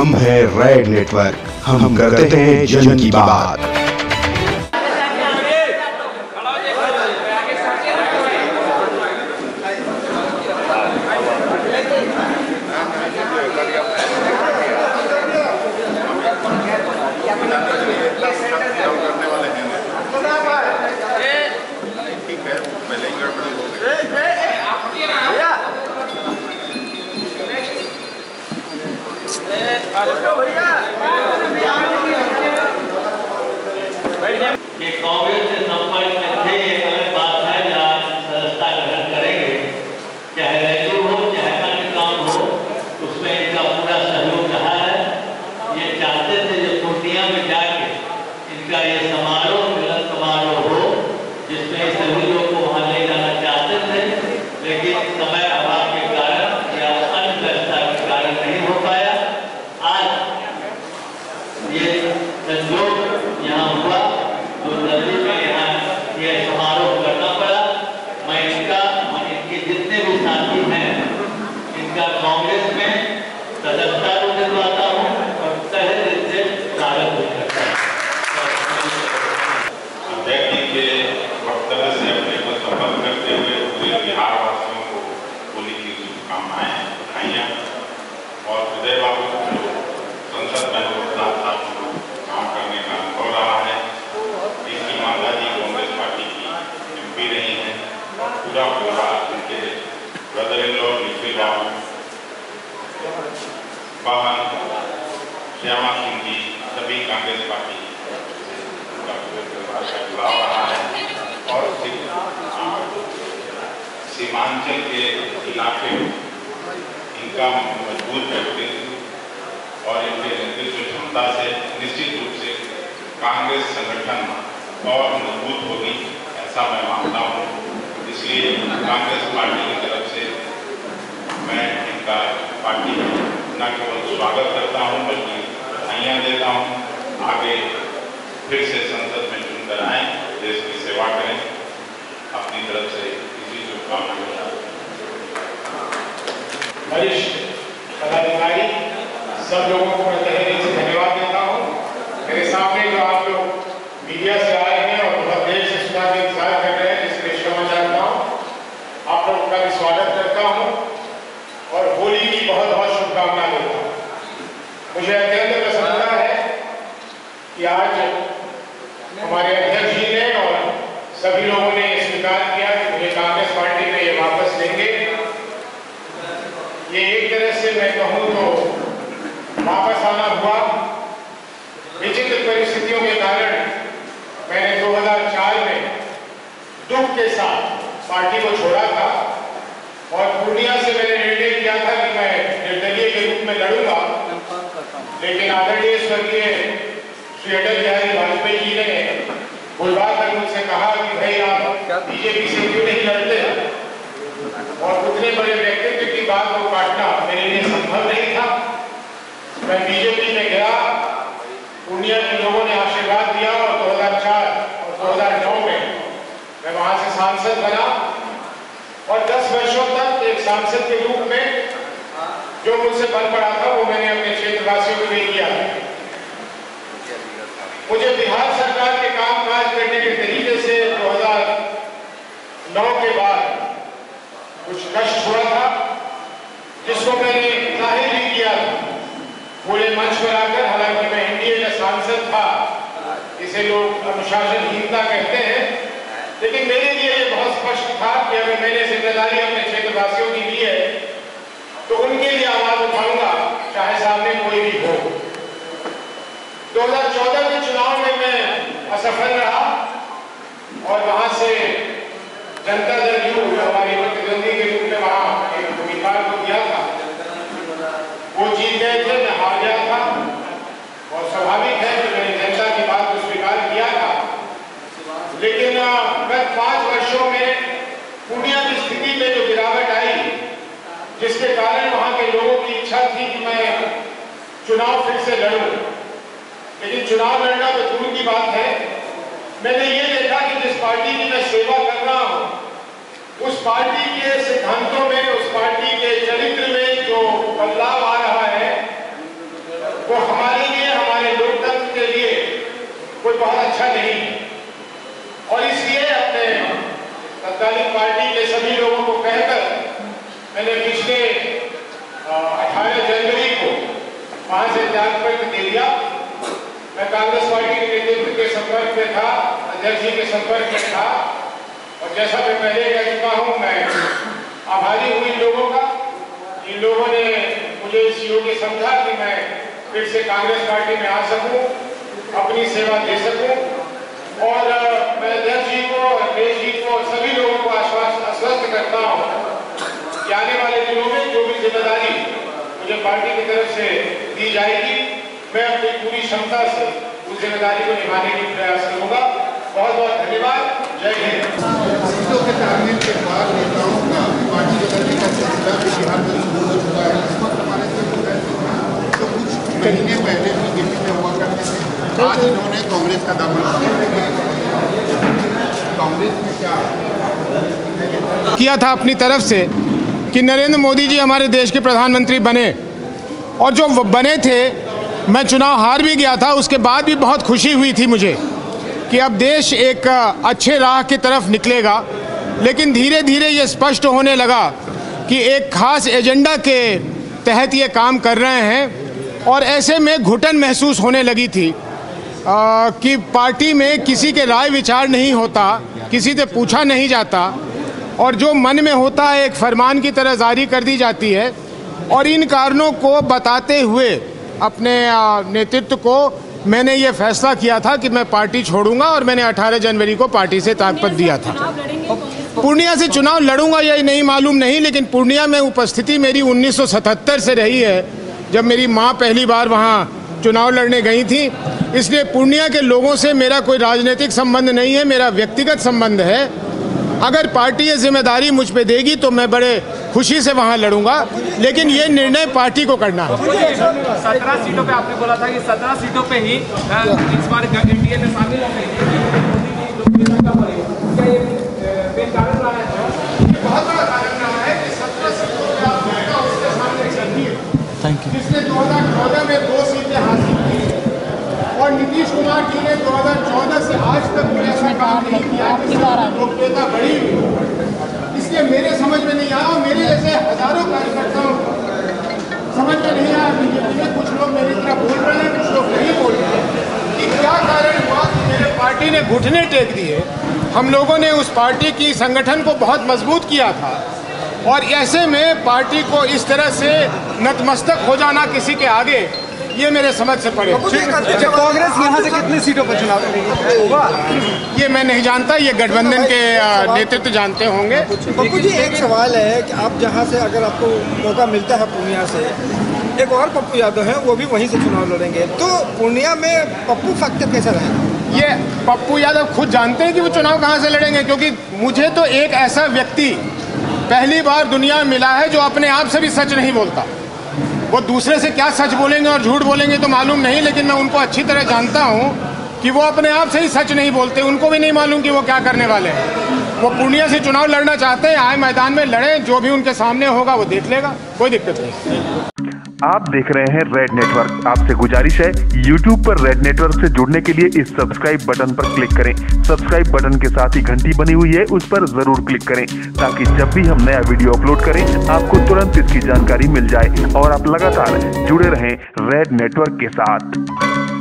हम हैं red network, हम करते हैं जन की बात। ये कांग्रेस से संपर्क में थे, ये अलग बात है। जहाँ सदस्यता ग्रहण करेंगे, चाहे रैली हो चाहे अन्य काम हो, उसमें इनका पूरा सहयोग रहा है। ये चाहते थे जो पूर्णिया में जाके इनका ये समारोह, मिलन समारोह हो, जिसमें सभी लोग को वहाँ ले जाना चाहते थे, लेकिन समय अभाव के कारण या अन्य व्यवस्था के कारण नहीं हो पाया। आज ये संयोग यहाँ हुआ, तो दिल्ली में यहाँ ये समारोह करना पड़ा। मैं इनका और इनके जितने भी साथी हैं, इनका कांग्रेस में सदस्यता को दिलवाता हूँ और तहे दिल से स्वागत भी करता हूँ। अध्यक्ष जी के वक्तव्य से अपने को संबद्ध करते हुए पूरे बिहार वासियों को होली की शुभकामनाएं, बधाइयाँ और विजय बाबू जो संसद में साथ काम करने का अनुभव रहा है। इनकी माता जी कांग्रेस पार्टी की एमपी रही हैं और पूरा परिवार उनके ब्रदर इन लॉ निखिल बाबू, बहन श्यामा सिंह जी, सभी कांग्रेस पार्टी का पूरे परिवार का जुड़ाव रहा है। और सीमांचल के इलाके में इनका मजबूत व्यक्तित्व और इनके नेतृत्व क्षमता से निश्चित रूप से कांग्रेस संगठन और मजबूत होगी, ऐसा मैं मानता हूँ। इसलिए कांग्रेस पार्टी की तरफ से मैं इनका पार्टी न केवल स्वागत करता हूँ बल्कि बधाइयाँ देता हूँ। आगे फिर से संसद में चुनकर आएँ, देश की सेवा करें, अपनी तरफ से इसी शुभकामनाएं। वरिष्ठ पदाधिकारी सब लोगों को मैं तहे दिल से धन्यवाद देता हूँ। मेरे सामने जो आप लोग मीडिया से आए हैं और बहुत देर से सुना के इंतजार कर रहे हैं, जिसके लिए क्षमा चाहता हूँ। आप लोगों का भी स्वागत करता हूँ और होली की बहुत बहुत शुभकामना देता हूँ। मुझे अत्यंत प्रसन्नता है कि आज हमारे अध्यक्ष जी ने और सभी लोगों ने स्वीकार किया कि मुझे कांग्रेस पार्टी में ये वापस लेंगे। ये एक तरह से मैं कहूँ तो वापस आना हुआ। विचित्र परिस्थितियों के कारण मैंने 2004 में दुख के साथ पार्टी को छोड़ा था और पूर्णिया से मैंने निर्णय किया था कि मैं निर्दलीय के रूप में लड़ूंगा। लेकिन आदरणीय स्वर्गीय श्री अटल बिहारी वाजपेयी जी ने बुलवाकर मुझसे कहा कि भाई आप बीजेपी से क्यों नहीं लड़ते, और उतने बड़े व्यक्तित्व की बात को काटना मेरे लिए संभव नहीं था। मैं बीजेपी में गया, पूर्णिया के लोगों ने आशीर्वाद दिया और 2004 और 2009 में मैं वहां से सांसद बना और 10 वर्षों तक एक सांसद के रूप में जो मुझसे बन पड़ा था वो मैंने अपने क्षेत्रवासियों के लिए किया। मुझे बिहार सरकार के काम काज करने के तरीके से 2009 के बाद कुछ कष्ट हुआ था, जिसको मैंने जाहिर भी किया पूरे मंच पर आकर। हालांकि मैं एनडीए का सांसद था, इसे लोग अनुशासनहीनता कहते हैं, लेकिन मेरे लिए ये बहुत स्पष्ट था कि अगर मैंने जिम्मेदारी अपने क्षेत्रवासियों की ली है तो उनके लिए आवाज उठाऊंगा, चाहे सामने कोई भी हो। 2014 के चुनाव में मैं असफल रहा और वहां से जनता दल यू हमारे प्रतिद्वंदी के रूप में वहां एक उम्मीदवार को दिया था, वो जीत गए थे, मैं हार गया था। और स्वाभाविक है कि मैंने जनता की बात को स्वीकार किया था। लेकिन गत 5 वर्षों में पूर्णिया की स्थिति में जो गिरावट आई, जिसके कारण वहां के लोगों की इच्छा थी कि मैं चुनाव फिर से लड़ूं, लेकिन चुनाव लड़ना तो दूर की बात है। मैंने ये देखा कि जिस पार्टी की मैं सेवा कर रहा हूं, उस पार्टी के सिद्धांतों में, उस पार्टी के चरित्र में जो बदलाव आ रहा है, अच्छा नहीं है। और इसलिए अपने तत्कालीन पार्टी के सभी लोगों को कहकर मैंने पिछले 18 जनवरी को वहां से त्यागपत्र दे दिया। मैं कांग्रेस पार्टी के नेतृत्व के संपर्क में था, अध्यक्ष जी के संपर्क में था, और जैसा मैं पहले कह चुका हूं, मैं आभारी हूं इन लोगों का। इन लोगों ने मुझे इस योग्य समझा कि मैं फिर से कांग्रेस पार्टी में आ सकूं, अपनी सेवा दे सकूं। और मैं अध्यक्ष जी को, अखिलेश जी को, सभी लोगों को आश्वस्त करता हूं कि आने वाले दिनों में जो भी जिम्मेदारी मुझे पार्टी की तरफ से दी जाएगी, मैं अपनी पूरी क्षमता से उस जिम्मेदारी को निभाने की प्रयास करूंगा। बहुत बहुत धन्यवाद। जय हिंद। सीटों के तालमेल के बाद नेताओं का पार्टी बदलने का सिलसिला बिहार में शुरू हो चुका है। इस वक्त हमारे तो कुछ महीने पहले बीजेपी में हुआ करते थे, आज इन्होंने कांग्रेस का दामन कांग्रेस में क्या किया था अपनी तरफ से कि नरेंद्र मोदी जी हमारे देश के प्रधानमंत्री बने, और जो बने थे, मैं चुनाव हार भी गया था, उसके बाद भी बहुत खुशी हुई थी मुझे कि अब देश एक अच्छे राह की तरफ निकलेगा। लेकिन धीरे धीरे ये स्पष्ट होने लगा कि एक खास एजेंडा के तहत ये काम कर रहे हैं, और ऐसे में घुटन महसूस होने लगी थी कि पार्टी में किसी के राय विचार नहीं होता, किसी से पूछा नहीं जाता, और जो मन में होता है एक फरमान की तरह जारी कर दी जाती है। और इन कारणों को बताते हुए अपने नेतृत्व को मैंने ये फैसला किया था कि मैं पार्टी छोड़ूंगा, और मैंने 18 जनवरी को पार्टी से त्यागपत्र दिया था। पूर्णिया से चुनाव लड़ूंगा या नहीं मालूम नहीं, लेकिन पूर्णिया में उपस्थिति मेरी 1977 से रही है, जब मेरी माँ पहली बार वहाँ चुनाव लड़ने गई थी। इसलिए पूर्णिया के लोगों से मेरा कोई राजनीतिक संबंध नहीं है, मेरा व्यक्तिगत संबंध है। अगर पार्टी ये जिम्मेदारी मुझ पे देगी तो मैं बड़े खुशी से वहाँ लड़ूंगा, लेकिन ये निर्णय पार्टी को करना है। 17 सीटों पे आपने बोला था कि 17 सीटों पे ही इस बार एनडीए में शामिल हो गई थी। क्या ये बेकारण रहा है? बहुत बड़ा कारण रहा है कि 17 सीटों पे आप जाएगा उसके सामने चलती है। Thank you. जिसने 2014 में 2 सीटें हासिल की, और नीतीश कुमार जी ने 2014 से आज तक कोई ऐसा काम नहीं किया कि लोकप्रियता बढ़ी। इसलिए मेरे समझ में नहीं आया, और मेरे जैसे हजारों कार्यकर्ताओं को समझ में नहीं आया। बीजेपी में कुछ लोग मेरी तरह बोल रहे हैं, कुछ लोग नहीं बोल रहे हैं कि क्या कारण हुआ कि मेरे पार्टी ने घुटने टेक दिए। हम लोगों ने उस पार्टी की संगठन को बहुत मजबूत किया था, और ऐसे में पार्टी को इस तरह से नतमस्तक हो जाना किसी के आगे, ये मेरे समझ से पड़े। कांग्रेस यहाँ से कितनी सीटों पर चुनाव लड़ेगी? ये मैं नहीं जानता, ये गठबंधन के नेतृत्व जानते होंगे। पप्पू जी, एक सवाल है कि आप जहाँ से अगर आपको मौका मिलता है पूर्णिया से, एक और पप्पू यादव हैं, वो भी वहीं से चुनाव लड़ेंगे, तो पूर्णिया में पप्पू फैक्टर कैसा रहेगा? ये पप्पू यादव खुद जानते हैं कि वो चुनाव कहाँ से लड़ेंगे, क्योंकि मुझे तो एक ऐसा व्यक्ति पहली बार दुनिया में मिला है जो अपने आप से भी सच नहीं बोलता। वो दूसरे से क्या सच बोलेंगे और झूठ बोलेंगे तो मालूम नहीं, लेकिन मैं उनको अच्छी तरह जानता हूँ कि वो अपने आप से ही सच नहीं बोलते। उनको भी नहीं मालूम कि वो क्या करने वाले हैं। वो पूर्णिया से चुनाव लड़ना चाहते हैं, आए मैदान में लड़े, जो भी उनके सामने होगा वो देख लेगा, कोई दिक्कत नहीं। आप देख रहे हैं रेड नेटवर्क। आपसे गुजारिश है, YouTube पर रेड नेटवर्क से जुड़ने के लिए इस सब्सक्राइब बटन पर क्लिक करें। सब्सक्राइब बटन के साथ ही घंटी बनी हुई है, उस पर जरूर क्लिक करें, ताकि जब भी हम नया वीडियो अपलोड करें आपको तुरंत इसकी जानकारी मिल जाए और आप लगातार जुड़े रहें रेड नेटवर्क के साथ।